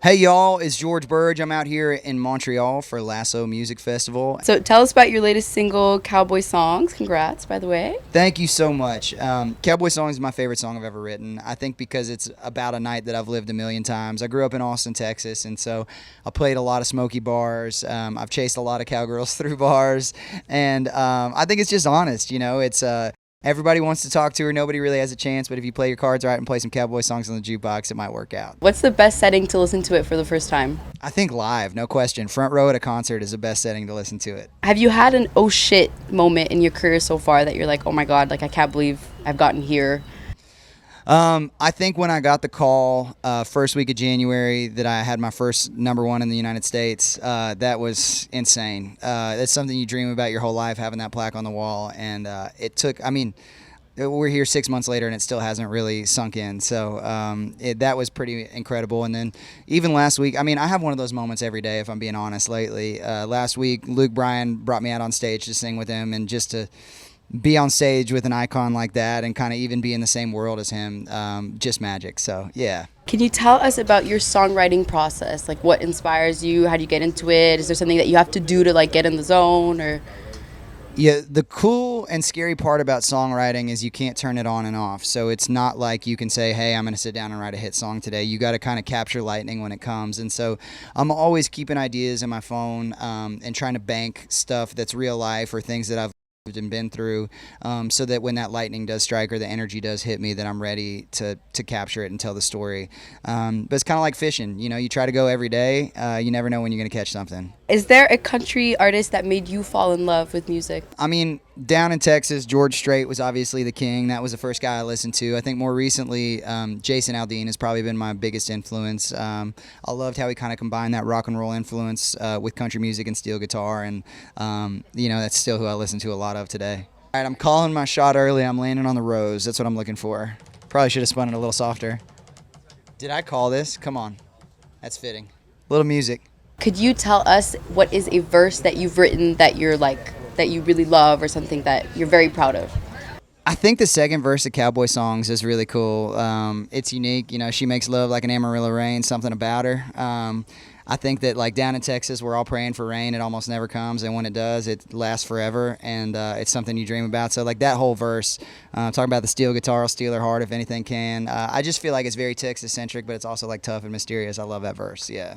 Hey y'all, it's George Birge. I'm out here in Montreal for Lasso Music Festival. So tell us about your latest single, Cowboy Songs. Congrats, by the way. Thank you so much. Cowboy Song is my favorite song I've ever written. I think because it's about a night that I've lived a million times. I grew up in Austin, Texas, and so I played a lot of smoky bars. I've chased a lot of cowgirls through bars, and I think it's just honest. It's everybody wants to talk to her. Nobody really has a chance, but if you play your cards right and play some cowboy songs on the jukebox, it might work out. What's the best setting to listen to it for the first time? I think live, no question. Front row at a concert is the best setting to listen to it. Have you had an oh shit moment in your career so far that you're like, oh my God, like I can't believe I've gotten here? I think when I got the call first week of January that I had my first #1 in the United States, that was insane. That's something you dream about your whole life, having that plaque on the wall. And it took, we're here 6 months later and it still hasn't really sunk in. So that was pretty incredible. And then even last week, I have one of those moments every day, if I'm being honest, lately. Last week, Luke Bryan brought me out on stage to sing with him, and just to be on stage with an icon like that and kind of even be in the same world as him, just magic. So yeah. Can you tell us about your songwriting process? Like what inspires you? How do you get into it? Is there something that you have to do to like get in the zone? Or Yeah, the cool and scary part about songwriting is you can't turn it on and off. So it's not like you can say, hey, I'm going to sit down and write a hit song today. You got to kind of capture lightning when it comes. And so I'm always keeping ideas in my phone, and trying to bank stuff that's real life or things that I've and been through, so that when that lightning does strike or the energy does hit me, that I'm ready to capture it and tell the story. But it's kind of like fishing. You try to go every day. You never know when you're going to catch something. is there a country artist that made you fall in love with music? Down in Texas, George Strait was obviously the king. That was the first guy I listened to. I think more recently, Jason Aldean has probably been my biggest influence. I loved how he kind of combined that rock and roll influence with country music and steel guitar, and that's still who I listen to a lot of today. All right, I'm calling my shot early. I'm landing on the rose. That's what I'm looking for. Probably should have spun it a little softer. Did I call this? Come on. That's fitting. Little music. Could you tell us what is a verse that you've written that you're like, that you really love, or something that you're very proud of? I think the second verse of Cowboy Songs is really cool. It's unique. She makes love like an Amarillo rain, something about her. I think that like down in Texas, we're all praying for rain. It almost never comes, and when it does, it lasts forever, and it's something you dream about. So like that whole verse, talking about the steel guitar will steal her heart if anything can. I just feel like it's very Texas-centric, but it's also like tough and mysterious. I love that verse, yeah.